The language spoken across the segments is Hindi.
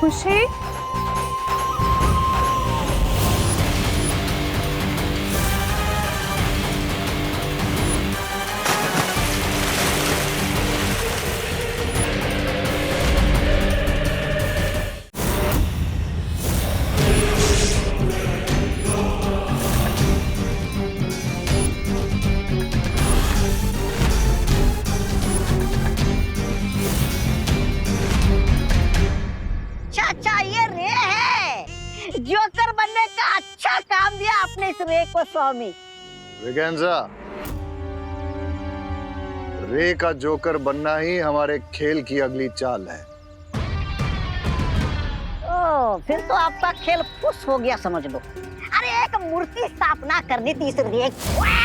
खुशी, चाचा ये रे है। जोकर बनने का अच्छा काम दिया आपने इस रे को स्वामी। ब्रिगेंजा, रे का जोकर बनना ही हमारे खेल की अगली चाल है। ओ, फिर तो आपका खेल फुस हो गया समझ लो। अरे एक मूर्ति स्थापना करनी थी इस रे की।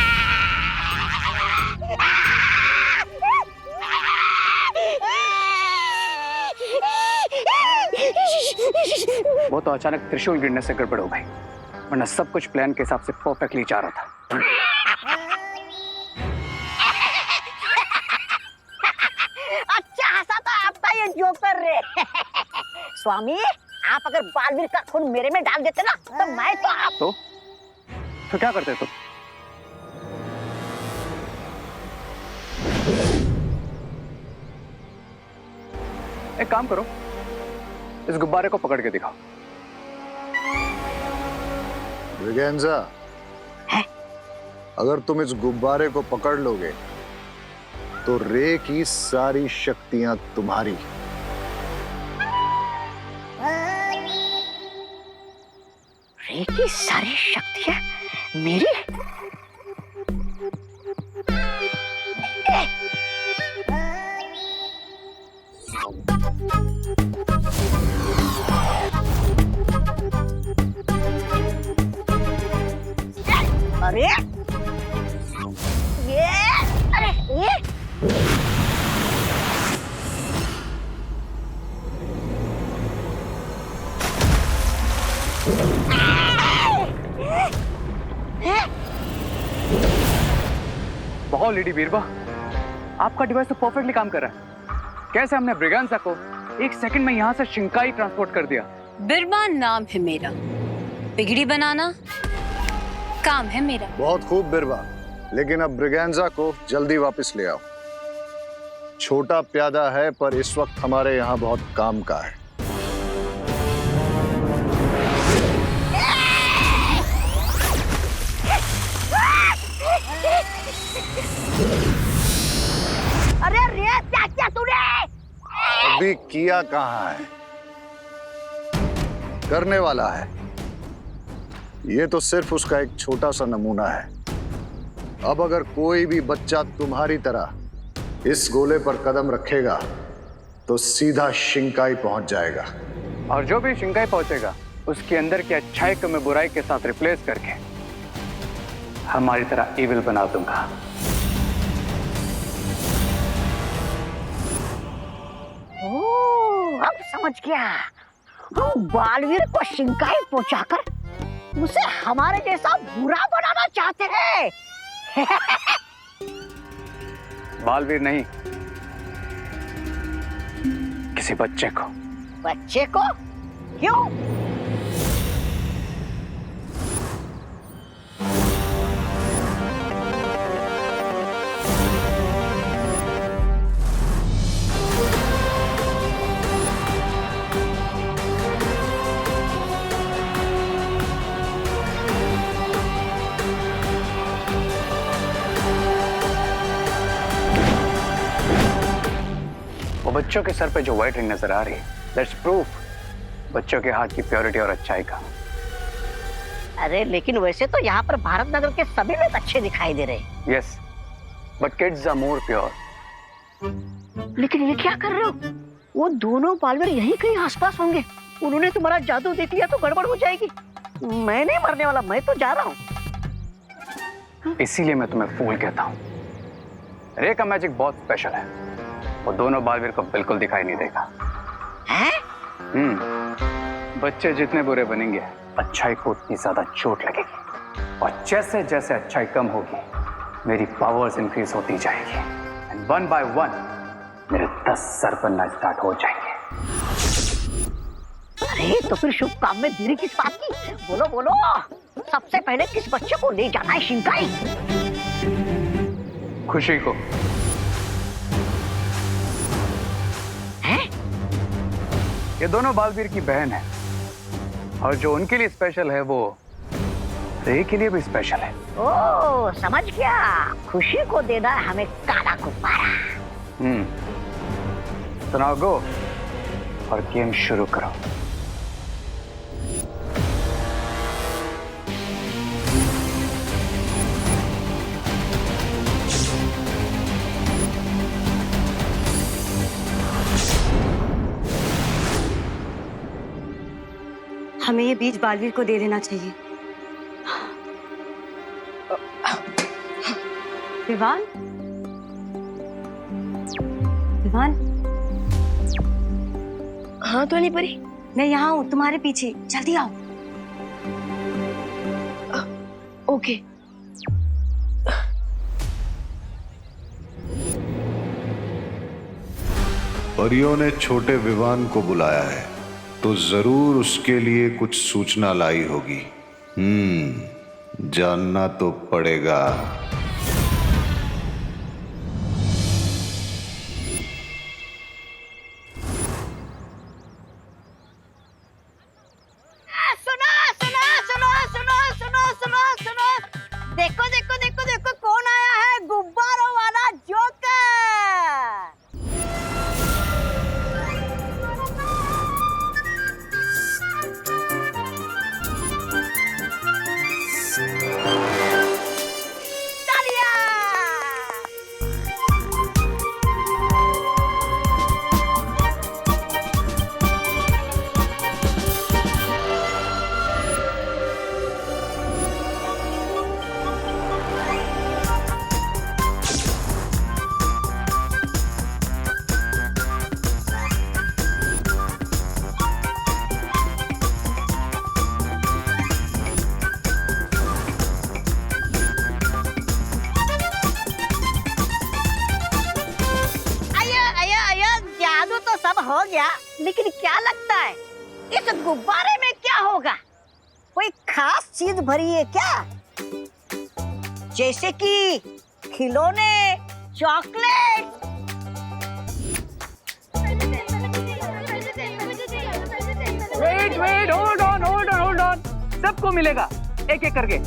वो तो अचानक त्रिशूल गिरने से गड़बड़ हो गई, वरना सब कुछ प्लान के हिसाब से परफेक्टली जा रहा था। अच्छा हंसा था आपका ये जोकर रे। स्वामी, आप अगर बालवीर का खून मेरे में डाल देते ना तो मैं तो आप तो क्या करते तुम? एक काम करो, इस गुब्बारे को पकड़ के दिखाओ। ब्रिगेंजा, अगर तुम इस गुब्बारे को पकड़ लोगे तो रे की सारी शक्तियां तुम्हारी। रे की सारी शक्तियां मेरी? अरे ये बहुत लेडी बीरबा, आपका डिवाइस तो परफेक्टली काम कर रहा है। कैसे हमने ब्रिगेंजा को एक सेकंड में यहाँ से शिंकाई ट्रांसपोर्ट कर दिया। बिरबा नाम है मेरा, बिगड़ी बनाना काम है मेरा। बहुत खूब बिरबा, लेकिन अब ब्रिगेंजा को जल्दी वापस ले आओ। छोटा प्यादा है पर इस वक्त हमारे यहाँ बहुत काम का है। अरे रे क्या क्या तूने? अभी किया कहाँ है, करने वाला है। ये तो सिर्फ उसका एक छोटा सा नमूना है। अब अगर कोई भी बच्चा तुम्हारी तरह इस गोले पर कदम रखेगा तो सीधा शिंकाई पहुंच जाएगा। और जो भी शिंकाई पहुंचेगा उसके अंदर की अच्छाई को मैं बुराई के साथ रिप्लेस करके हमारी तरह इविल बना दूंगा। ओह, अब समझ गया। हम बालवीर को शिंकाई पहुंचाकर उसे हमारे जैसा बुरा बनाना चाहते हैं। बालवीर नहीं, किसी बच्चे को। बच्चे को? क्यों? वो बच्चों के सर पे जो व्हाइट रिंग नजर आ रही है, दैट्स प्रूफ बच्चों के हाथ की प्योरिटी और अच्छाई का। अरे लेकिन वैसे तो यहाँ पर भारत नगर के सभी लोग अच्छे दिखाई दे रहे हैं। Yes, but kids are more pure. लेकिन ये क्या कर रहे हो? वो दोनों बालवीर यहीं कहीं आसपास होंगे। उन्होंने तुम्हारा जादू देख लिया तो गड़बड़ हो जाएगी। मैं नहीं मरने वाला, मैं तो जा रहा हूँ। इसीलिए मैं तुम्हें फूल कहता हूँ। रे का मैजिक बहुत स्पेशल है, वो दोनों बालवीर को बिल्कुल दिखाई नहीं देगा। हैं? बच्चे जितने बुरे बनेंगे अच्छाई को उतनी ज्यादा चोट लगेगी, और जैसे जैसे अच्छाई कम होगी मेरी पावर्स इंक्रीज होती जाएगी, एंड वन बाय वन मेरे 10 सर बनना स्टार्ट हो जाएंगे। अरे तो फिर शुभ काम में देरी किस बात की? बोलो बोलो, सबसे पहले किस बच्चे को ले जाना है शिंकाई? खुशी को। हैं? ये दोनों बालवीर की बहन है, और जो उनके लिए स्पेशल है वो रे के लिए भी स्पेशल है। ओ समझ गया, खुशी को देना है हमें काला गुब्बारा। तो नाउ गो और गेम शुरू करो। हमें ये बीज बालवीर को दे देना चाहिए। विवान, विवान। हाँ तो नहीं परी, मैं यहाँ हूँ तुम्हारे पीछे, जल्दी आओ। ओके। परियों ने छोटे विवान को बुलाया है तो जरूर उसके लिए कुछ सूचना लाई होगी। जानना तो पड़ेगा। सुनो सुनो सुनो सुनो सुनो सुनो सुनो, देखो देखो देखो देखो कौन आया है, गुब्बारों वाला जोकर। हो गया, लेकिन क्या लगता है इस गुब्बारे में क्या होगा? कोई खास चीज भरी है क्या? जैसे कि खिलौने, चॉकलेट? Wait, hold on. सबको मिलेगा एक एक करके।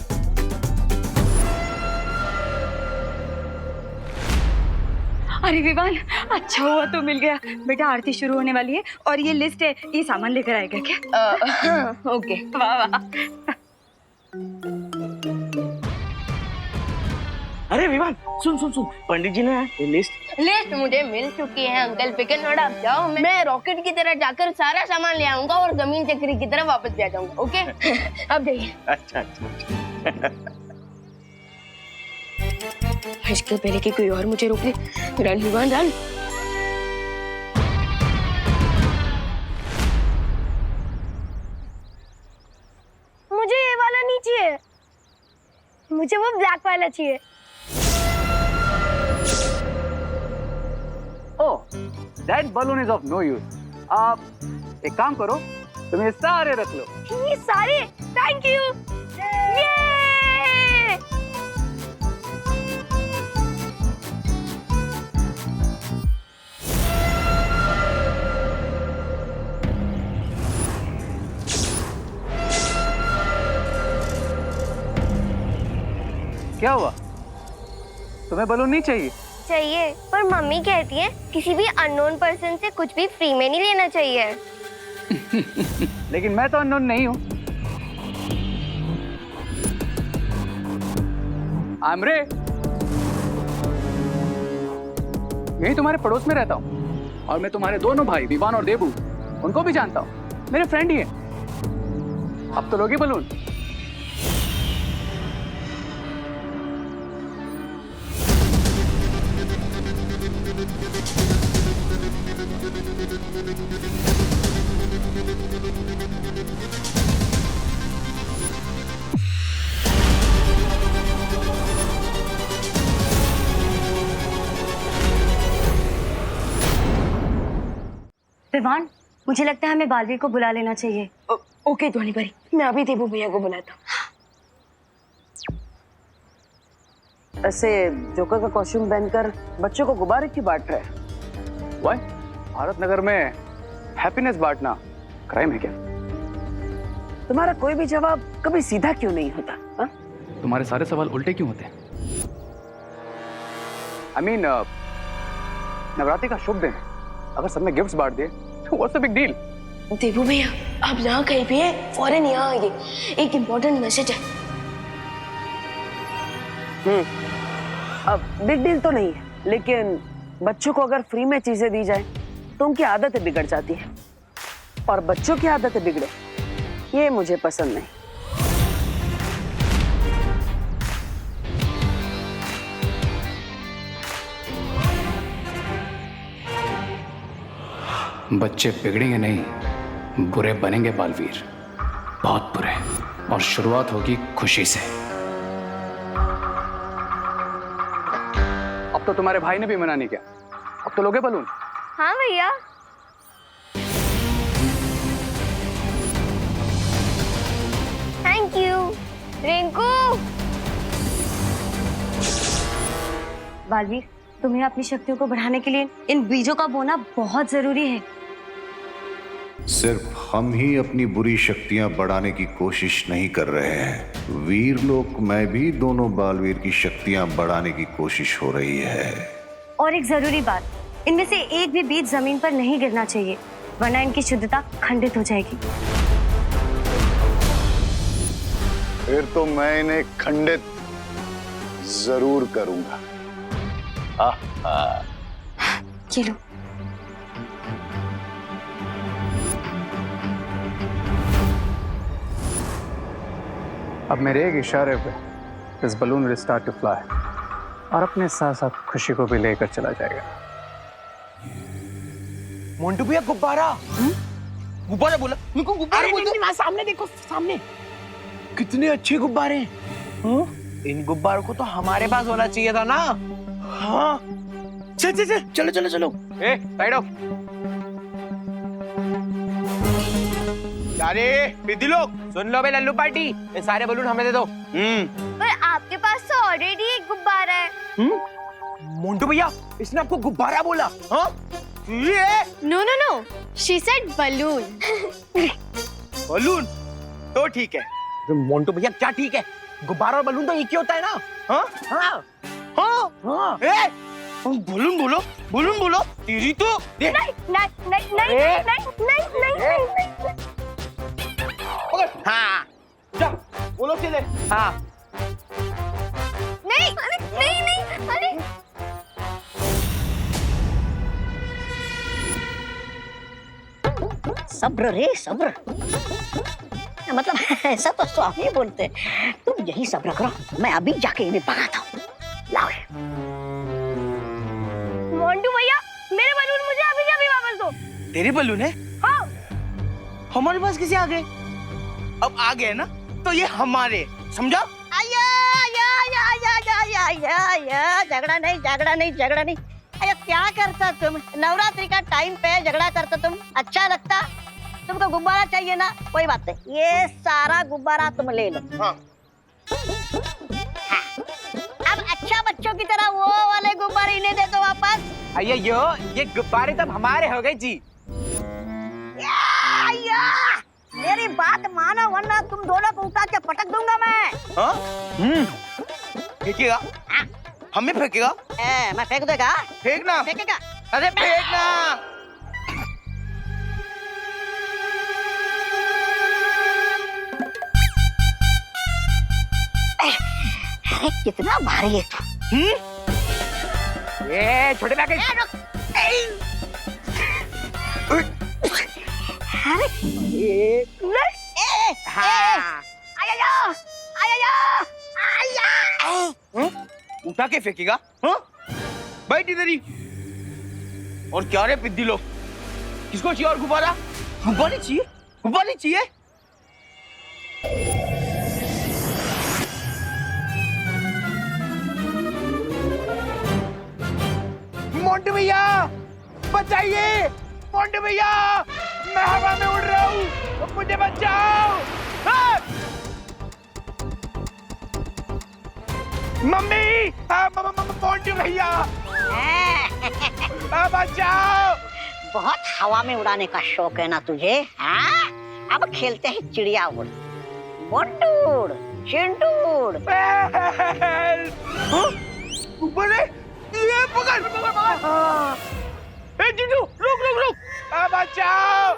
अरे विवान, अच्छा हुआ तो मिल गया। बेटा आरती शुरू होने वाली है और ये लिस्ट है, ये सामान लेकर आएगा क्या? ओके। वाह वाह। अरे विवान, सुन सुन सुन, पंडित जी ने ये लिस्ट मुझे मिल चुकी है अंकल, फिक्र न आप जाओ। मैं रॉकेट की तरह जाकर सारा सामान ले आऊंगा और जमीन चक्री की तरह वापस भी आ जाऊंगा। ओके? अब जाइए। अच्छा। इसके पहले कि कोई और मुझे रोक ले। Run Vivaan run. मुझे ये वाला नहीं चाहिए, मुझे वो ब्लैक वाला चाहिए। ओह, that balloon is of no use. आप एक काम करो, तुम ये सारे रख लो। ये सारे? Thank you. क्या हुआ? तुम्हें बलून नहीं चाहिए? चाहिए, पर मम्मी कहती है किसी भी अननोन पर्सन से कुछ भी फ्री में नहीं लेना चाहिए। लेकिन मैं तो अननोन नहीं हूँ। आमरे, यही तुम्हारे पड़ोस में रहता हूँ और मैं तुम्हारे दोनों भाई विवान और देबू उनको भी जानता हूँ, मेरे फ्रेंड ही है। अब तो लोगे बलून? विवान, मुझे लगता है हमें बालवीर को बुला लेना चाहिए। ओके ध्वनि परी, मैं अभी देबू भैया को बुलाता हूँ। ऐसे जोकर का कॉस्ट्यूम पहनकर बच्चों को गुब्बारे क्यों बांट रहे हैं? वाई? भारत नगर में हैप्पीनेस बांटना क्राइम है क्या? तुम्हारा कोई भी जवाब कभी सीधा क्यों नहीं होता? हा? तुम्हारे सारे सवाल उल्टे क्यों होते हैं? I mean, नवरात्रि का शुभ दिन है, अगर सबने गिफ्ट्स बांट दिए तो व्हाट्स द बिग डील? देबू भैया, आप जहाँ कहीं भी हैं, फौरन यहाँ आइए, एक इम्पोर्टेंट मैसेज है। अब बिग डील तो नहीं है, लेकिन बच्चों को अगर फ्री में चीजें दी जाए तो उनकी आदतें बिगड़ जाती हैं, और बच्चों की आदतें बिगड़े ये मुझे पसंद नहीं। बच्चे बिगड़ेंगे नहीं, बुरे बनेंगे बालवीर, बहुत बुरे। और शुरुआत होगी खुशी से। अब तो तुम्हारे भाई ने भी मना नहीं किया, अब तो लोगे बलून। हाँ भैया। Thank you Rinku. बालवीर, तुम्हें अपनी शक्तियों को बढ़ाने के लिए इन बीजों का बोना बहुत जरूरी है। सिर्फ हम ही अपनी बुरी शक्तियां बढ़ाने की कोशिश नहीं कर रहे हैं, वीरलोक में भी दोनों बालवीर की शक्तियां बढ़ाने की कोशिश हो रही है। और एक जरूरी बात, इनमें से एक भी बीज जमीन पर नहीं गिरना चाहिए, वरना इनकी शुद्धता खंडित हो जाएगी। फिर तो मैं इन्हें खंडित जरूर करूंगा। ये लो। अब मेरे एक इशारे पे इस balloon will start to fly और अपने साथ साथ खुशी को भी लेकर चला जाएगा। मोंटू भैया गुब्बारा। गुब्बारा बोला, मेरे को गुब्बारा बोल दो। वहाँ सामने देखो, सामने कितने अच्छे गुब्बारे हैं। इन गुब्बारों को तो हमारे पास होना चाहिए था ना। हाँ चल चल चल, चलो चलो चलो। ए, साइड ऑफ। अरे विधि लोग सुन लो बे, लल्लू पार्टी, ये सारे बलून हमें दे दो। पर आपके पास तो ऑलरेडी एक गुब्बारा है। मोंटू भैया, इसने आपको गुब्बारा बोला? हाँ ये no no no, she said balloon. Balloon तो ठीक है। तो मोंटू भैया क्या ठीक है? गुब्बारा और बलून तो एक ही होता है ना। हाँ हाँ हाँ हाँ। बलून बोलो, बलून बोलो। तेरी तो नहीं नहीं नहीं नहीं नहीं नहीं नहीं नहीं। हाँ जा बोलो सीधे। हाँ नहीं अरे नहीं नहीं अरे सब्र रे सब्र। मतलब ऐसा तो स्वामी बोलते, तुम यही सब्र करो, मैं अभी जाके इन्हें भगाता हूँ। लाओ। मोंटू भैया, मेरे बलून मुझे अभी अभी वापस दो। तेरी बलून है? हाँ। हमारे पास किसी आ गए? अब आ गए ना तो ये हमारे, समझा? आया आया आया आया आया आया आया, झगड़ा नहीं झगड़ा नहीं झगड़ा नहीं। अरे क्या करता तुम, नवरात्रि का टाइम पे झगड़ा करता तुम, अच्छा लगता? तुमको गुब्बारा चाहिए ना, कोई बात नहीं, ये सारा गुब्बारा तुम ले लो। हाँ। अब अच्छा बच्चों की तरह वो वाले गुब्बारे इन्हें दे दो वापस। अये यो, ये गुब्बारे तब हमारे हो गए जी। मेरी बात मानो वरना तुम दोनों को उठा के पटक दूंगा मैं। हाँ? फेंकेगा? हमें फेंकेगा? मैं फेंक देगा? फेंकना। फेंकेगा? अरे फेंकना। कितना भारी है तू। ये छोटे बैग। उठा के फेंकेगा? हाँ? बैठ इधर ही। और क्या रे पिद्दी लोग, किसको चाहिए और गुब्बारा? गुब्बारे चाहिए? गुब्बारे चाहिए? मोंटू भैया बचाइए, मोंटू भैया मैं हवा में उड़ रहा हूँ, मुझे बचाओ। मम्मी, मोंटू भैया, बचाओ। बहुत हवा में उड़ाने का शौक है ना तुझे? हाँ? अब खेलते हैं चिड़िया उड़, मोंटू उड़, चिंटू उड़। बड़े, ये पकड़। ए चिंटू, रुक रुक रुक, बचाओ।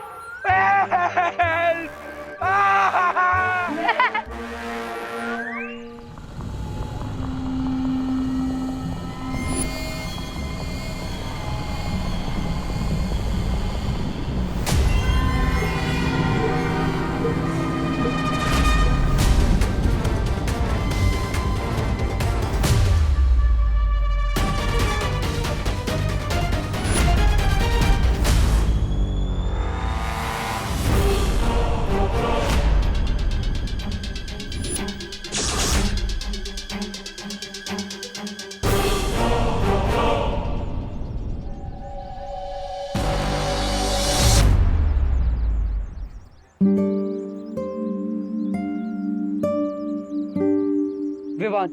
विवान,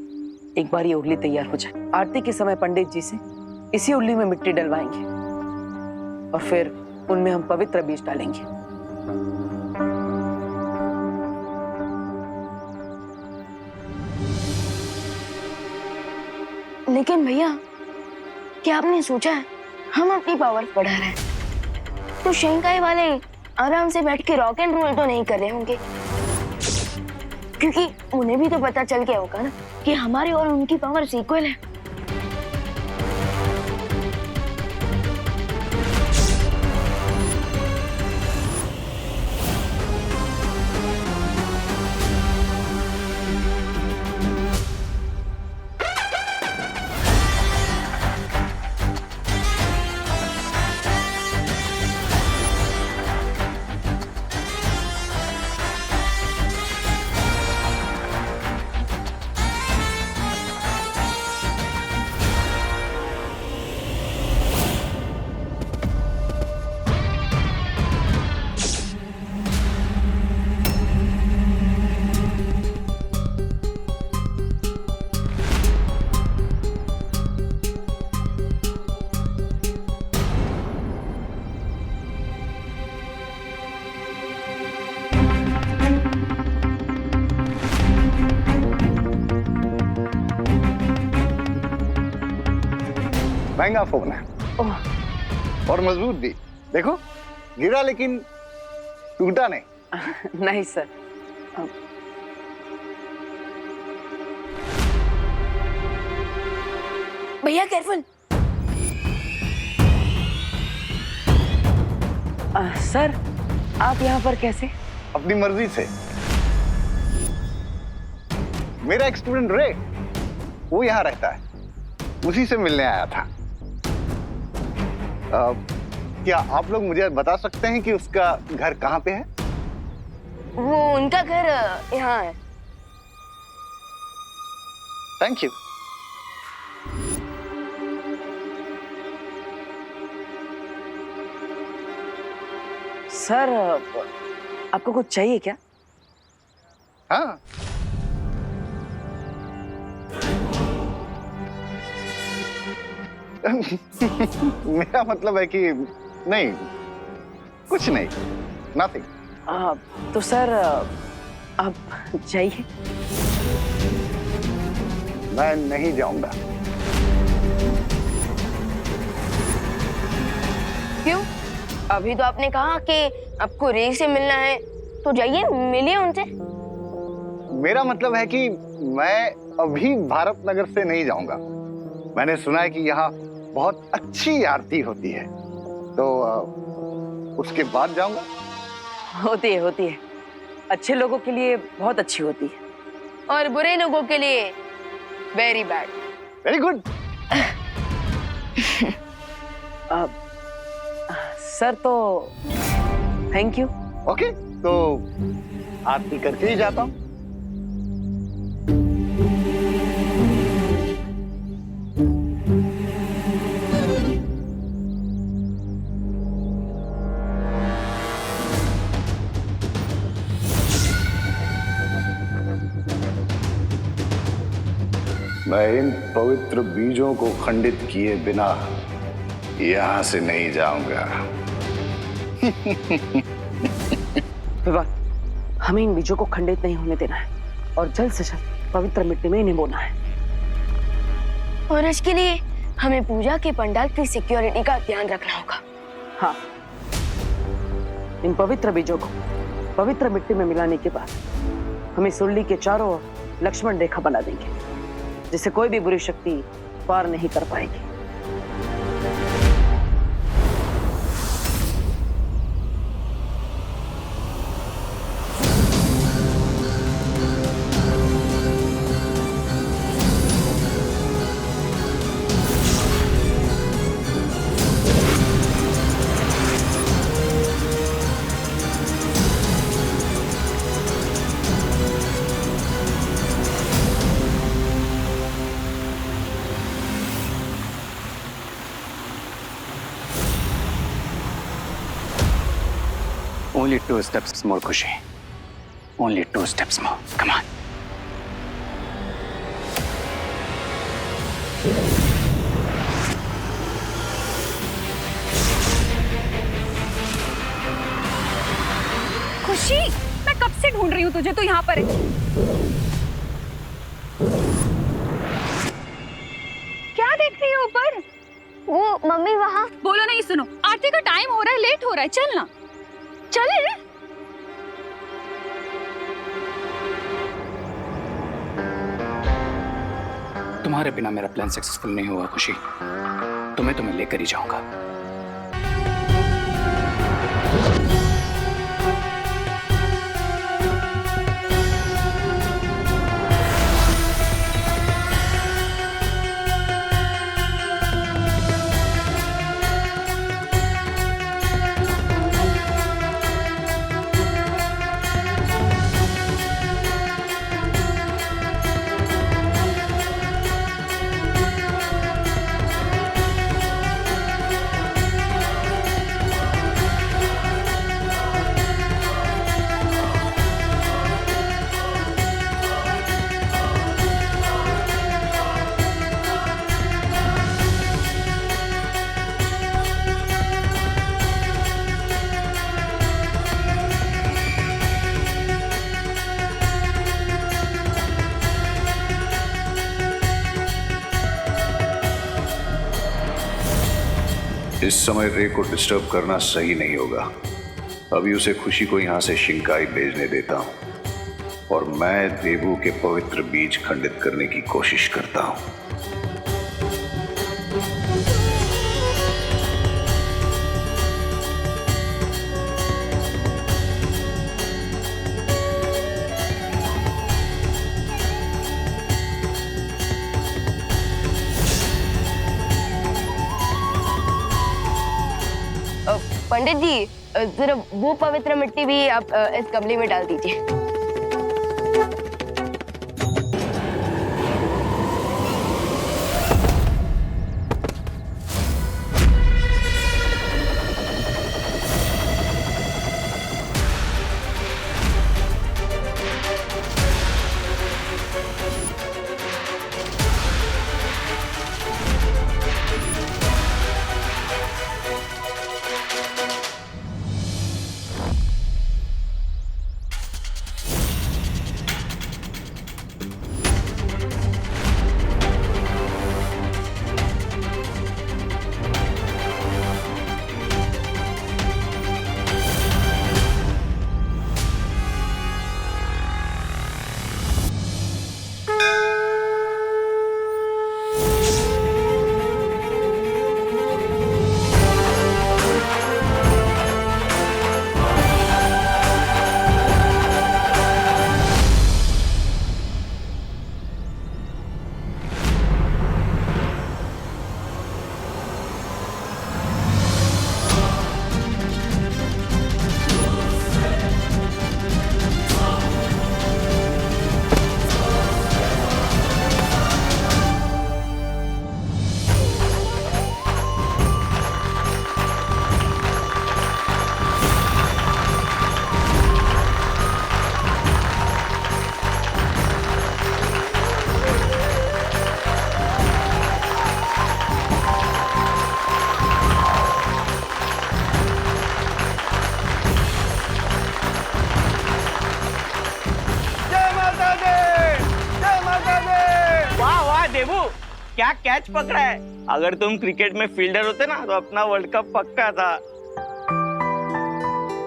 एक बार ये उर्ली तैयार हो जाए, आरती के समय पंडित जी से इसी उर्ली में मिट्टी डलवाएंगे और फिर उनमें हम पवित्र बीज डालेंगे। लेकिन भैया, क्या आपने सोचा है हम अपनी पावर बढ़ा रहे हैं तो शिंकाई वाले आराम से बैठ के रॉक एंड रोल तो नहीं कर रहे होंगे, क्योंकि उन्हें भी तो पता चल गया होगा ना कि हमारी और उनकी पावर इक्वल है। महंगा फोन है और मजबूत भी। देखो, गिरा लेकिन टूटा नहीं। नहीं सर। भैया केयरफुल। सर, आप यहाँ पर कैसे? अपनी मर्जी से। मेरा एक स्टूडेंट रे, वो यहाँ रहता है, उसी से मिलने आया था। क्या आप लोग मुझे बता सकते हैं कि उसका घर कहाँ पे है? वो उनका घर यहाँ है। Thank you. सर, आपको कुछ चाहिए क्या? हाँ, मेरा मतलब है कि नहीं, कुछ नहीं, नथिंग। तो सर, आप जाइए। मैं नहीं जाऊंगा। क्यों? अभी तो आपने कहा कि आपको रे से मिलना है, तो जाइए मिलिए उनसे। मेरा मतलब है कि मैं अभी भारत नगर से नहीं जाऊंगा। मैंने सुना है कि यहाँ बहुत अच्छी आरती होती है, तो उसके बाद जाऊंगा। होती है। अच्छे लोगों के लिए बहुत अच्छी होती है और बुरे लोगों के लिए very bad. Very good. Sir, तो थैंक यू। ओके, तो आरती करके ही जाता हूँ। मैं इन पवित्र बीजों को खंडित किए बिना यहां से नहीं जाऊंगा। विवान, हमें इन बीजों को खंडित नहीं होने देना है और जल्द से जल्द पवित्र मिट्टी में इन्हें बोना है। और इसके लिए हमें पूजा के पंडाल की सिक्योरिटी का ध्यान रखना होगा। हाँ, इन पवित्र बीजों को पवित्र मिट्टी में मिलाने के बाद हमें सुरली के चारों ओर लक्ष्मण रेखा बना देंगे, जिसे कोई भी बुरी शक्ति पार नहीं कर पाएगी। Only 2 steps more, Khushi. Only 2 steps more. Come on. खुशी, मैं कब से ढूंढ रही हूँ तुझे, तो यहाँ पर है। क्या देख रही है ऊपर? वो मम्मी वहाँ। बोलो नहीं, सुनो, आरती का टाइम हो रहा है, लेट हो रहा है, चल ना। चले। तुम्हारे बिना मेरा प्लान सक्सेसफुल नहीं हुआ खुशी। तुम्हें लेकर ही जाऊंगा। इस समय रे को डिस्टर्ब करना सही नहीं होगा। अभी उसे खुशी को यहां से शिंकाई भेजने देता हूं और मैं देवू के पवित्र बीज खंडित करने की कोशिश करता हूं। पंडित जी, जरा वो पवित्र मिट्टी भी आप इस गमले में डाल दीजिए। देवू, क्या कैच पकड़ा है? अगर तुम क्रिकेट में फील्डर होते ना तो अपना वर्ल्ड कप पक्का था।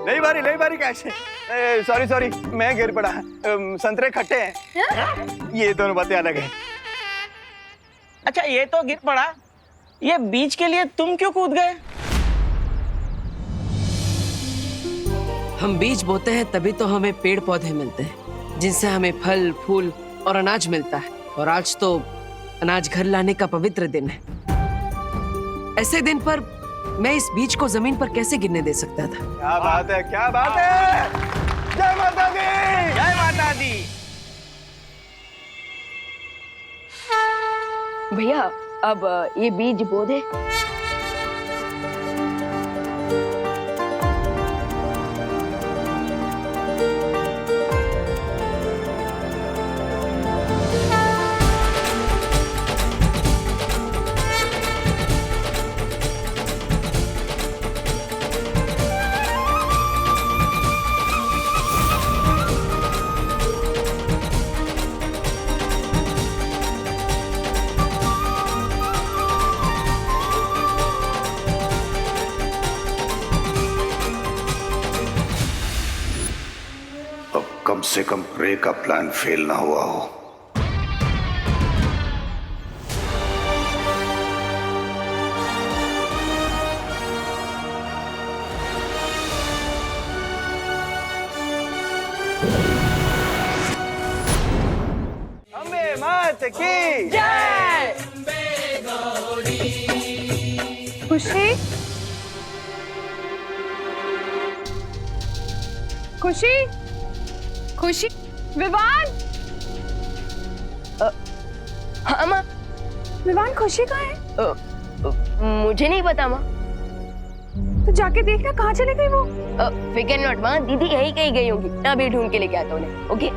नहीं बारी कैच है। सॉरी मैं गिर पड़ा। संतरे खट्टे हैं। ये दोनों बातें अलग है। अच्छा ये तो गिर पड़ा, ये बीज के लिए तुम क्यों कूद गए? हम बीज बोते हैं तभी तो हमें पेड़ पौधे मिलते हैं, जिनसे हमें फल फूल और अनाज मिलता है। और आज तो अनाज घर लाने का पवित्र दिन है। ऐसे दिन पर मैं इस बीज को जमीन पर कैसे गिरने दे सकता था? क्या बात है, क्या बात है। जय माता दी, जय माता दी। भैया अब ये बीज बो दे। कम से कम प्रे का प्लान फेल ना हुआ हो। अम्बे मात की जय। खुशी खुशी खुशी विवान। हाँ माँ। विवान खुशी कहाँ है? मुझे नहीं पता माँ। तो जाके देखना कहाँ चली गई वो। फिकर नॉट माँ, दीदी यही कहीं गई होगी। मैं अभी ढूंढ के लेके आता हूँ उन्हें। ओके।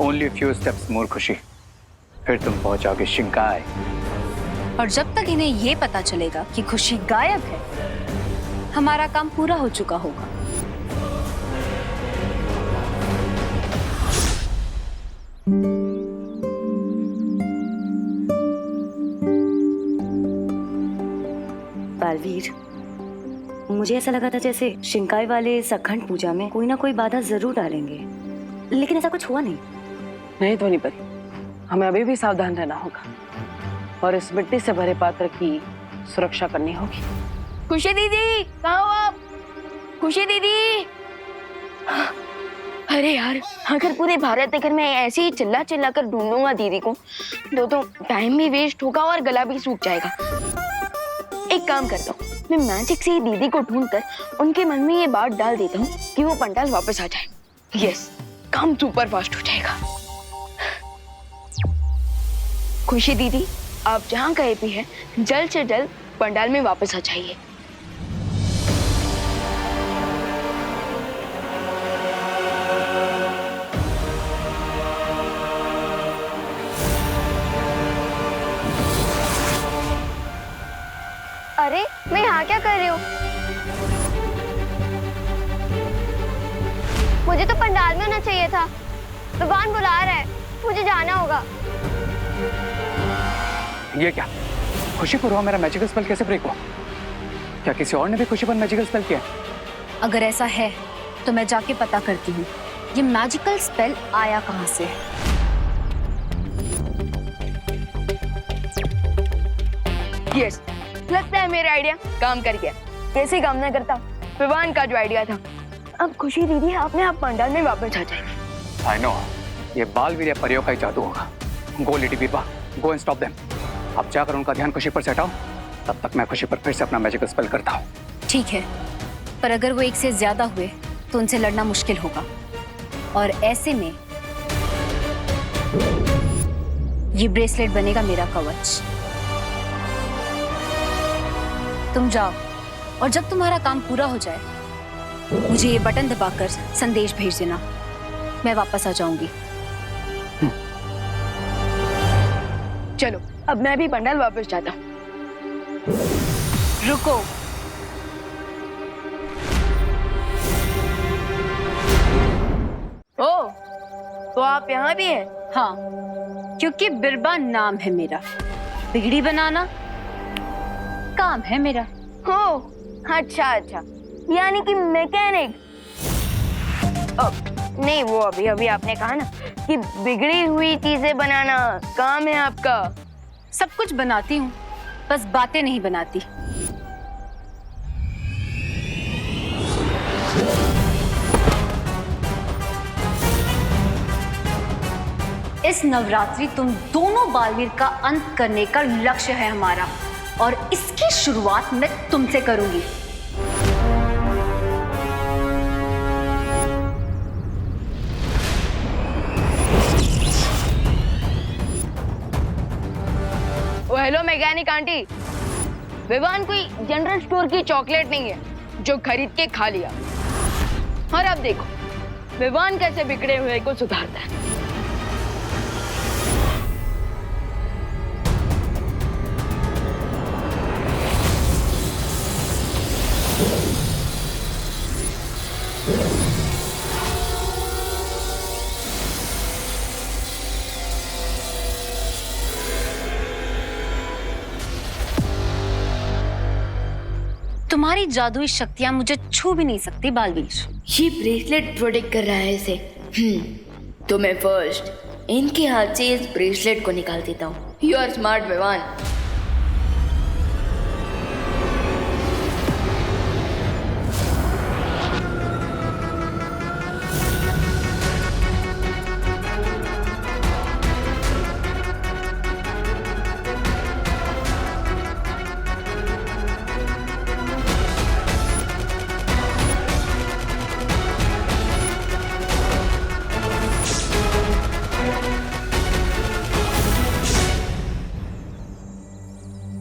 ओनली फ्यू स्टेप्स मोर खुशी, फिर तुम पहुंचोगे शिंकाई। और जब तक इन्हें ये पता चलेगा कि खुशी गायब है, हमारा काम पूरा हो चुका होगा। बालवीर, मुझे ऐसा लगा था जैसे शिंकाई वाले इस अखंड पूजा में कोई ना कोई बाधा जरूर डालेंगे, लेकिन ऐसा कुछ हुआ नहीं। नहीं ध्वनि परी, हमें अभी भी सावधान रहना होगा और इस मिट्टी से भरे पात्र की सुरक्षा करनी होगी। खुशी दीदी कहाँ हो आप? खुशी दीदी। अरे यार, अगर पूरे भारत नगर में ऐसे ही चिल्ला चिल्ला कर ढूंढूंगा दीदी को तो टाइम भी वेस्ट होगा और गला भी सूख जाएगा। एक काम करता हूँ, मैं मैजिक से ही दीदी को ढूंढकर उनके मन में ये बात डाल देता हूँ कि वो पंडाल वापस आ जाए। यस, काम सुपर फास्ट हो जाएगा। खुशी दीदी, आप जहाँ कहीं भी हैं, जल्द से जल्द पंडाल में वापस आ जाइए। अरे मैं यहाँ क्या कर रही हूँ? मुझे तो पंडाल में होना चाहिए था। भगवान बुला रहा है, मुझे जाना होगा। ये क्या? खुशी पर हुआ मेरा मैजिकल स्पेल कैसे ब्रेक हुआ? क्या किसी और ने भी खुशी पर मैजिकल स्पेल किया? अगर ऐसा है तो मैं जाके पता करती हूँ ये मैजिकल स्पेल आया कहाँ से। यस, लगता है मेरा आइडिया काम कर गया। कैसे काम ना करता, विवान का जो आइडिया था। अब खुशी दीदी आपने आप पंडाल में वापस आ जाएगी। आई नो, ये बालवीर परियों का ही जादू होगा। गो लेडी बीरबा, गो एंड स्टॉप देम। अब जाकर उनका ध्यान खुशी पर से हटाओ, तब तक मैं खुशी पर फिर से अपना मैजिकल स्पेल करता हूँ। ठीक है, पर अगर वो एक से ज्यादा हुए तो उनसे लड़ना मुश्किल होगा, और ऐसे में ये ब्रेसलेट बनेगा मेरा कवच। तुम जाओ, और जब तुम्हारा काम पूरा हो जाए मुझे ये बटन दबाकर संदेश भेज देना, मैं वापस आ जाऊंगी। चलो, अब मैं भी पंडाल वापस जाता हूँ। रुको, तो आप यहाँ भी हैं? हाँ, क्योंकि बिरबा नाम है मेरा, बिगड़ी बनाना काम है मेरा। हो, अच्छा अच्छा, यानी कि मैकेनिक। नहीं, वो अभी अभी आपने कहा ना कि बिगड़ी हुई चीजें बनाना काम है आपका। सब कुछ बनाती हूँ, बस बातें नहीं बनाती। इस नवरात्रि तुम दोनों बालवीर का अंत करने का लक्ष्य है हमारा, और इसकी शुरुआत मैं तुमसे करूंगी। हेलो मैकेनिक आंटी, विवान कोई जनरल स्टोर की चॉकलेट नहीं है जो खरीद के खा लिया। और अब देखो विवान कैसे बिगड़े हुए को सुधारता है। तुम्हारी जादुई शक्तियां मुझे छू भी नहीं सकती बालवीर। ये ब्रेसलेट प्रोटेक्ट कर रहा है इसे। तो मैं फर्स्ट इनके हाथ से इस ब्रेसलेट को निकाल देता हूँ। You are smart Vivaan.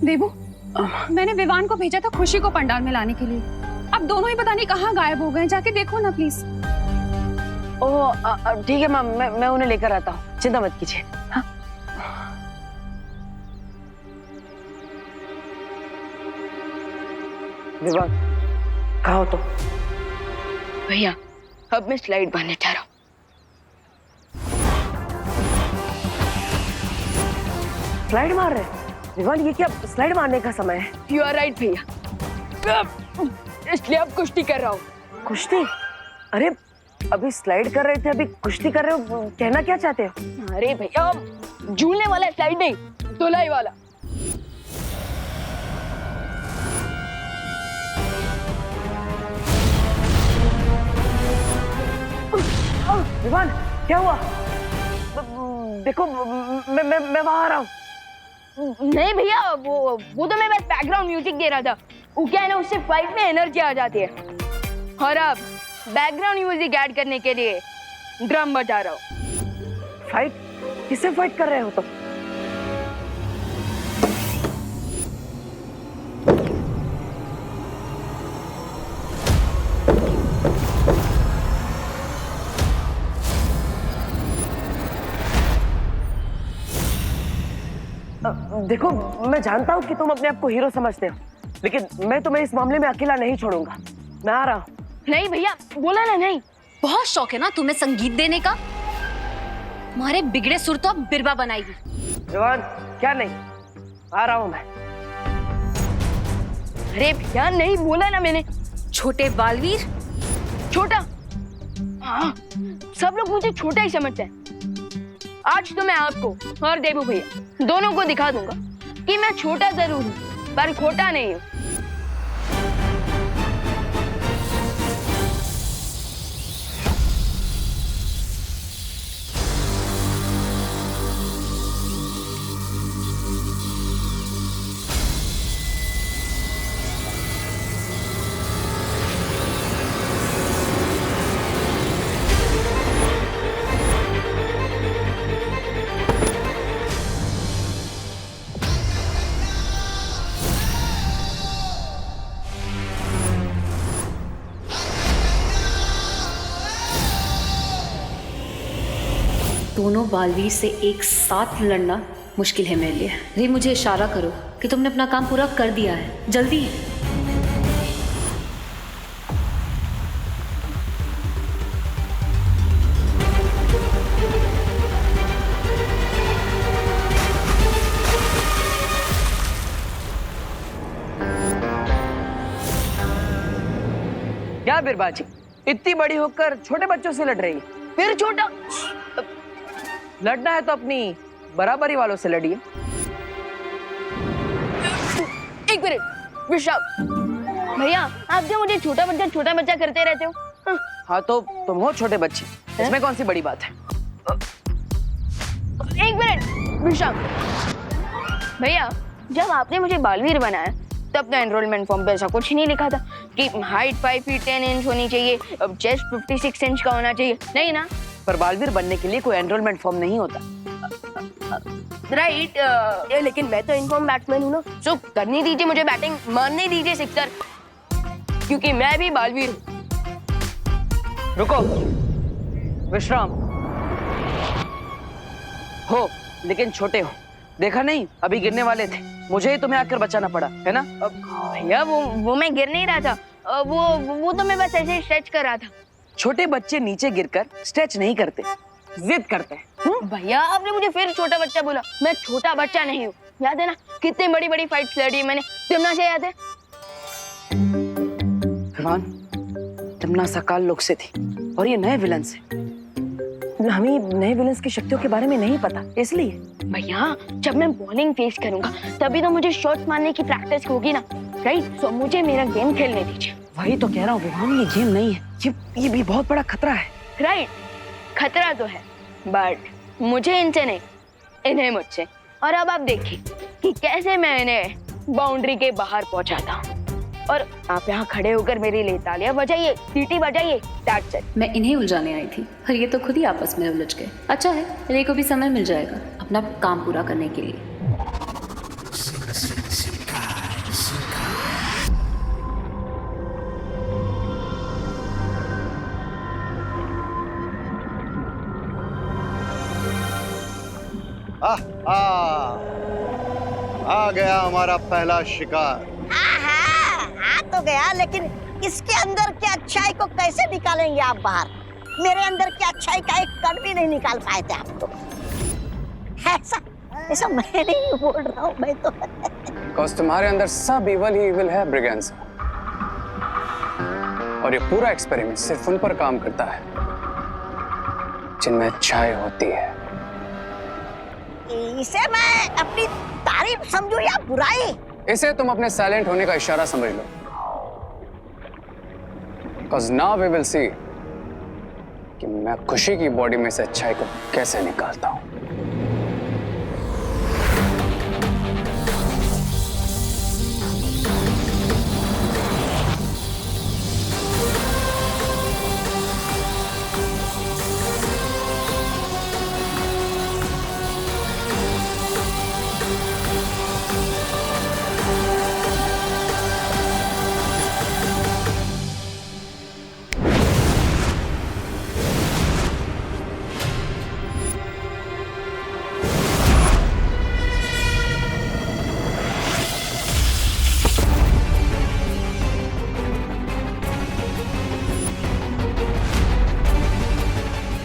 Debu, मैंने विवान को भेजा था खुशी को पंडाल में लाने के लिए। अब दोनों ही पता नहीं कहाँ गायब हो गए, जाके देखो ना प्लीज। ओह ठीक है मैम, मैं उन्हें लेकर आता हूँ, चिंता मत कीजिए। हाँ? विवान कहाँ हो तुम? भैया अब मैं स्लाइड बांधने जा रहा हूँ। स्लाइड मार रहे हैं? विवान ये क्या स्लाइड मारने का समय है? यू आर राइट भैया, इसलिए अब कुश्ती कर रहा हूँ। कुश्ती? अरे अभी स्लाइड कर रहे थे, अभी कुश्ती कर रहे हो, कहना क्या चाहते हो? अरे भैया झूलने वाला स्लाइड नहीं, धुलाई वाला। विवान क्या हुआ? देखो मैं वहां आ रहा हूँ। नहीं भैया, वो तो मैं बस बैकग्राउंड म्यूजिक दे रहा था। वो क्या है ना, उससे फाइट में एनर्जी आ जाती है। और अब बैकग्राउंड म्यूजिक ऐड करने के लिए ड्रम बजा रहा हूँ। फाइट? किससे फाइट कर रहे हो तुम? देखो मैं जानता हूँ कि तुम अपने आप को हीरो समझते हो, लेकिन मैं तुम्हें इस मामले में अकेला नहीं छोड़ूंगा। मैं आ रहा हूँ। नहीं भैया, बोला ना नहीं। बहुत शौक है ना तुम्हें संगीत देने का। तुम्हारे बिगड़े सुर तो अब बिरबा बनाएगी। विवान क्या नहीं, आ रहा हूँ मैं। अरे भैया नहीं, बोला ना मैंने। छोटे बालवीर? छोटा? हाँ, सब लोग मुझे छोटा ही समझते हैं। आज तो मैं आपको और देबू भैया दोनों को दिखा दूंगा कि मैं छोटा जरूर हूँ पर खोटा नहीं हूँ। दोनों बालवीर से एक साथ लड़ना मुश्किल है मेरे लिए। रे मुझे इशारा करो कि तुमने अपना काम पूरा कर दिया है, जल्दी। क्या बिरबाजी, इतनी बड़ी होकर छोटे बच्चों से लड़ रही है? फिर छोटा। लड़ना है तो अपनी बराबरी वालों से लड़िए। एक मिनट विशाल भैया, आप क्या मुझे छोटा बच्चा करते रहते हो? हाँ तो तुम हो छोटे बच्चे, इसमें कौन सी बड़ी बात है? एक मिनट विशाल भैया, जब आपने मुझे बालवीर बनाया तब तो एनरोलमेंट फॉर्म पे ऐसा कुछ नहीं लिखा था कि हाइट 5 फीट 10 इंच होनी चाहिए, चेस्ट 56 इंच का होना चाहिए, नहीं ना? पर बालवीर बनने के लिए कोई एनरोलमेंट फॉर्म नहीं होता। राइट, लेकिन मैं तो इनफॉर्म बैट्समैन हूँ ना, सो करने दीजिए मुझे बैटिंग, मारने दीजिए सिक्सर, क्योंकि मैं भी बालवीर हूँ। रुको, विश्राम हो लेकिन छोटे हो, देखा नहीं अभी गिरने वाले थे, मुझे ही तुम्हें आकर बचाना पड़ा है ना? भैया वो मैं गिर नहीं रहा था, वो तो मैं बस ऐसे स्ट्रेच कर रहा था। छोटे बच्चे नीचे गिरकर स्ट्रेच नहीं करते, जिद करते हैं। भैया आपने मुझे फिर छोटा बच्चा बोला, मैं छोटा बच्चा नहीं हूँ, याद है ना कितनी बड़ी बड़ी फाइट्स लड़ी मैंने, तिमना से याद है? विवान, तिमना सकाल लोग से थी और ये नए विलन से, हमें नए विलन्स की शक्तियों के बारे में नहीं पता, इसलिए। भैया जब मैं बॉलिंग फेस करूंगा तभी तो मुझे शॉट मारने की प्रैक्टिस होगी ना, राइट? सो मुझे मेरा गेम खेलने दीजिए। वही तो कह रहा हूँ विवान, ये गेम नहीं है, ये भी बहुत बड़ा खतरा है। राइट, खतरा तो है, बट मुझे इनसे नहीं, इन्हें मुझसे। और अब आप देखिए कि कैसे मैं इन्हें बाउंड्री के बाहर पहुंचाता हूँ। और आप यहाँ खड़े होकर मेरे लिए तालियां बजाइए, सीटी बजाइए, दैट्स इट। मैं इन्हें उलझाने आई थी और ये तो खुद ही आपस में उलझ गए। अच्छा है, रे को भी समय मिल जाएगा अपना काम पूरा करने के लिए। आ गया हमारा पहला शिकार। आ तो गया, लेकिन इसके अंदर की अच्छाई को कैसे निकालेंगे आप बाहर? मेरे अंदर की अच्छाई का एक कण भी नहीं निकाल पाए थे आप तो। ऐसा मैं नहीं बोल रहा हूँ, मैं तो बिकॉज़ तुम्हारे अंदर सब इवल ही इवल है ब्रिगेंसा, और ये पूरा एक्सपेरिमेंट सिर्फ उन पर काम करता है जिनमें अच्छाई होती है। इसे मैं अपनी तारीफ समझूं या बुराई? इसे तुम अपने साइलेंट होने का इशारा समझ लो। Because now we will see कि मैं खुशी की बॉडी में से अच्छाई को कैसे निकालता हूं।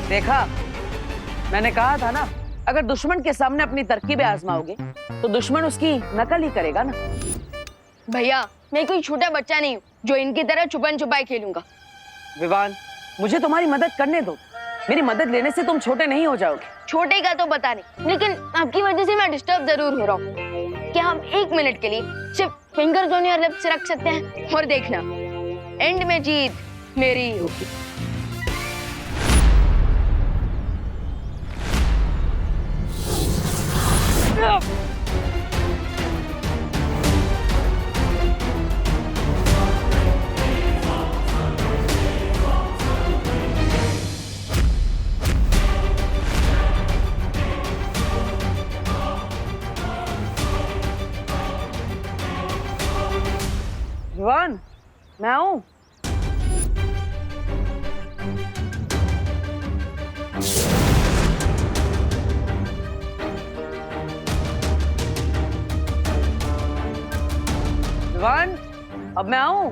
देखा, मैंने कहा था ना, अगर दुश्मन के सामने अपनी तरकीबें आजमाओगे तो दुश्मन उसकी नकल ही करेगा ना। भैया मैं कोई छोटा बच्चा नहीं हूँ जो इनकी तरह छुपन छुपाई खेलूंगा। विवान, मुझे तुम्हारी मदद करने दो, मेरी मदद लेने से तुम छोटे नहीं हो जाओगे। छोटे का तो पता नहीं, लेकिन आपकी वजह से मैं डिस्टर्ब जरूर हो रहा हूँ। क्या हम 1 मिनट के लिए सिर्फ फिंगर्स ऑन योर लिप्स रख सकते हैं? और देखना, एंड में जीत मेरी ही होगी। विवान, मैं आऊं? विवान, अब मैं आऊं?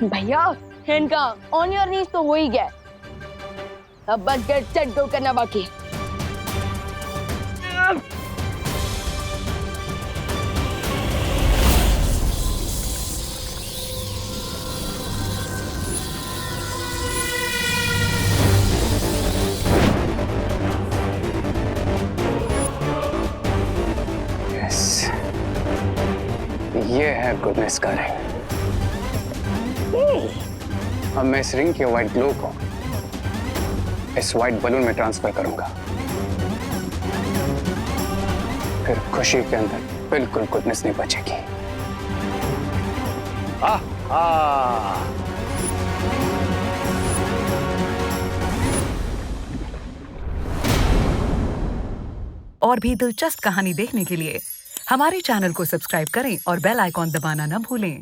भैया इनका ऑन योर नीज तो हो ही गया, अब बस गेट सेट गो करना बाकी है। गुडनेस का रिंग। अब मैं इस रिंग के व्हाइट ग्लो को इस व्हाइट बलून में ट्रांसफर करूंगा, फिर खुशी के अंदर बिल्कुल गुडनेस नहीं बचेगी। और भी दिलचस्प कहानी देखने के लिए हमारे चैनल को सब्सक्राइब करें और बेल आइकॉन दबाना न भूलें।